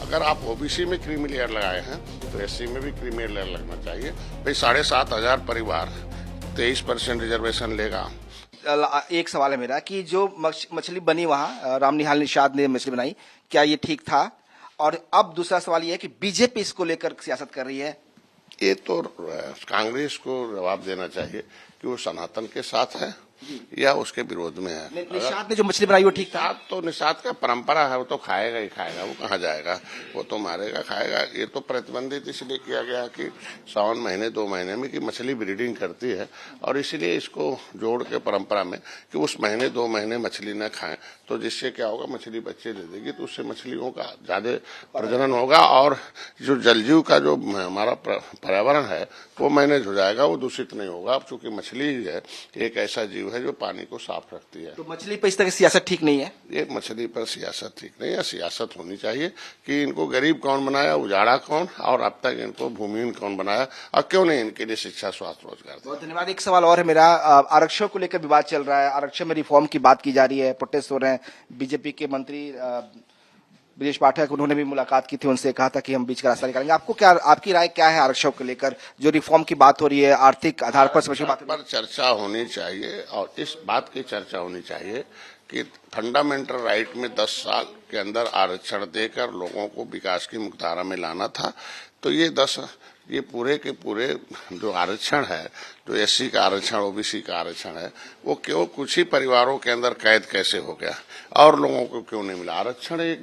अगर आप ओबीसी में क्रीमी लेयर लगाए हैं तो एससी में भी क्रीमी लेयर लगना चाहिए। भाई 7,500 परिवार 23% रिजर्वेशन लेगा। एक सवाल है मेरा कि जो मछली बनी वहाँ रामनिहाल निषाद ने मछली बनाई, क्या ये ठीक था? और अब दूसरा सवाल ये है कि बीजेपी इसको लेकर सियासत कर रही है। ये तो कांग्रेस को जवाब देना चाहिए कि वो सनातन के साथ है या उसके विरोध में है। निषाद ने जो मछली बनाई वो ठीक था? तो निषाद का परंपरा है, वो तो खाएगा ही खाएगा, वो कहाँ जाएगा, वो तो मारेगा खाएगा। ये तो प्रतिबंधित इसलिए किया गया कि सावन महीने 2 महीने में कि मछली ब्रीडिंग करती है और इसीलिए इसको जोड़ के परंपरा में कि उस महीने 2 महीने मछली न खाएं, तो जिससे क्या होगा, मछली बच्चे दे देगी तो उससे मछलियों का ज्यादा प्रजनन होगा और जो जलजीव का जो हमारा पर्यावरण है वो मैनेज हो जाएगा, वो दूषित नहीं होगा। चूंकि मछली है एक ऐसा जीव है जो पानी को साफ रखती है। तो मछली पर इस तरह की सियासत ठीक नहीं है? ये मछली पर सियासत ठीक नहीं है। सियासत होनी चाहिए कि इनको गरीब कौन बनाया, उजाड़ा कौन, और अब तक इनको भूमिहीन कौन बनाया, और क्यों नहीं इनके लिए शिक्षा, स्वास्थ्य, रोजगार। बहुत धन्यवाद। एक सवाल और है मेरा, आरक्षण को लेकर विवाद चल रहा है, आरक्षण में रिफॉर्म की बात की जा रही है, प्रोटेस्ट हो रहे हैं। बीजेपी के मंत्री ब्रजेश पाठक, उन्होंने भी मुलाकात की थी, उनसे कहा था कि हम बीच का रास्ता निकालेंगे। आपकी राय क्या है आरक्षण को लेकर? जो रिफॉर्म की बात हो रही है, आर्थिक आधार पर चर्चा होनी चाहिए और इस बात की चर्चा होनी चाहिए कि फंडामेंटल राइट में 10 साल के अंदर आरक्षण देकर लोगों को विकास की मुख्यधारा में लाना था। तो ये पूरे के पूरे जो आरक्षण है, जो एससी का आरक्षण, ओबीसी का आरक्षण है, वो क्यों कुछ ही परिवारों के अंदर कैद कैसे हो गया और लोगों को क्यों नहीं मिला? आरक्षण एक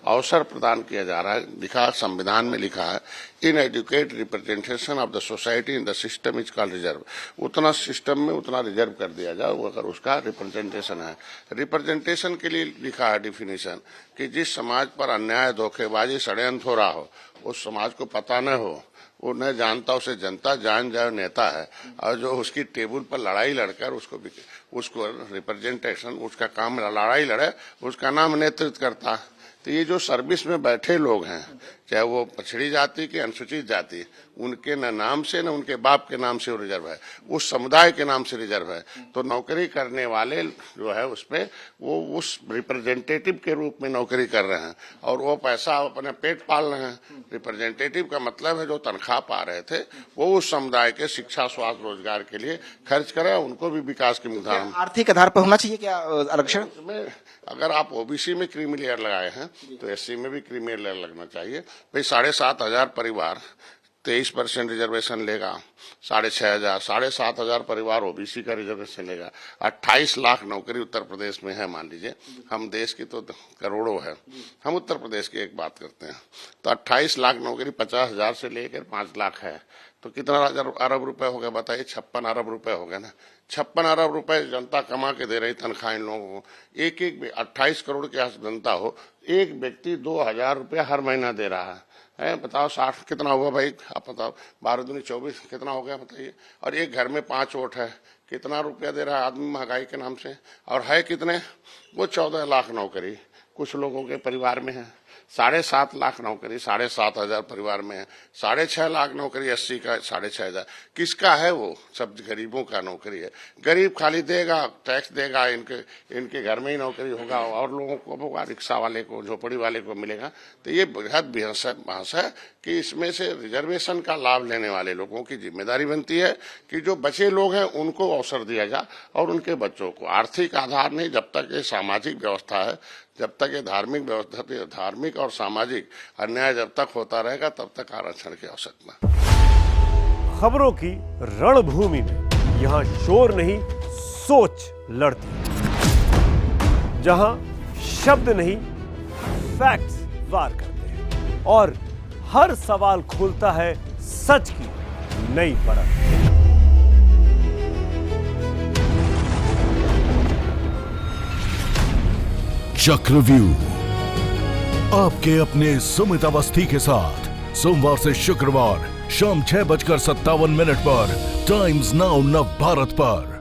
अवसर प्रदान किया जा रहा है। लिखा संविधान में लिखा है, inadequate representation of the society in the system is called reserve. उतना सिस्टम में उतना रिजर्व कर दिया जाए, वो अगर उसका रिप्रेजेंटेशन है। रिप्रेजेंटेशन के लिए लिखा है डिफिनीशन कि जिस समाज पर अन्याय, धोखेबाजी, षड्यंत्र हो रहा हो, उस समाज को पता न हो, वो न जानता उसे जनता जान जाए नेता है, और जो उसकी टेबल पर लड़ाई लड़कर उसको रिप्रेजेंटेशन, उसका काम लड़ाई लड़े, उसका नाम नेतृत्व करता। तो ये जो सर्विस में बैठे लोग हैं, चाहे वो पछड़ी जाति के, अनुसूचित जाति, उनके न नाम से न उनके बाप के नाम से वो रिजर्व है, उस समुदाय के नाम से रिजर्व है। तो नौकरी करने वाले जो है उसपे वो उस रिप्रेजेंटेटिव के रूप में नौकरी कर रहे हैं और वो पैसा अपने पेट पाल रहे हैं। रिप्रेजेंटेटिव का मतलब है जो तनख्वाह पा रहे थे वो उस समुदाय के शिक्षा, स्वास्थ्य, रोजगार के लिए खर्च करें, उनको भी विकास की मुद्दा। आर्थिक आधार पर होना चाहिए क्या आरक्षण में? अगर आप ओबीसी में क्रीमी लेयर लगाए हैं तो एससी में भी क्रीमी लेयर लगना चाहिए। भाई 7,500 परिवार 23% रिजर्वेशन लेगा, 7,500 परिवार ओबीसी का रिजर्वेशन लेगा, 28 लाख नौकरी उत्तर प्रदेश में है। मान लीजिए हम देश की तो करोड़ों है, हम उत्तर प्रदेश की एक बात करते हैं, तो 28 लाख नौकरी 50,000 से लेकर 5 लाख है, तो कितना अरब रुपए हो गया बताइए? 56 अरब रुपए हो गए ना। 56 अरब रुपए जनता कमा के दे रही तनख्वाह इन लोगों को। एक 28 करोड़ की जनता हो, एक व्यक्ति 2,000 रुपया हर महीना दे रहा है। बताओ 60 कितना हुआ भाई? आप बताओ, 12 दूनी 24 कितना हो गया बताइए? और एक घर में 5 वोट है, कितना रुपया दे रहा है आदमी महंगाई के नाम से? और है कितने? वो 14 लाख नौकरी कुछ लोगों के परिवार में है, 7.5 लाख नौकरी 7,500 परिवार में है, 6.5 लाख नौकरी 80 का 6,500। किसका है? वो सब गरीबों का नौकरी है। गरीब खाली देगा, टैक्स देगा, इनके घर में ही नौकरी होगा और लोगों को होगा, रिक्शा वाले को, झोपड़ी वाले को मिलेगा। तो ये बेहद बहस है कि इसमें से रिजर्वेशन का लाभ लेने वाले लोगों की जिम्मेदारी बनती है कि जो बचे लोग हैं उनको अवसर दिया जाए और उनके बच्चों को। आर्थिक आधार नहीं, जब तक ये सामाजिक व्यवस्था है, जब तक ये धार्मिक व्यवस्था, धार्मिक और सामाजिक अन्याय जब तक होता रहेगा तब तक आरक्षण की आवश्यकता। खबरों की रणभूमि में यहाँ शोर नहीं, सोच लड़ती है, जहां शब्द नहीं, फैक्ट्स वार करते हैं और हर सवाल खोलता है सच की नई परत। चक्रव्यूह आपके अपने सुमित अवस्थी के साथ सोमवार से शुक्रवार शाम 6:57 पर टाइम्स नाउ नव भारत पर।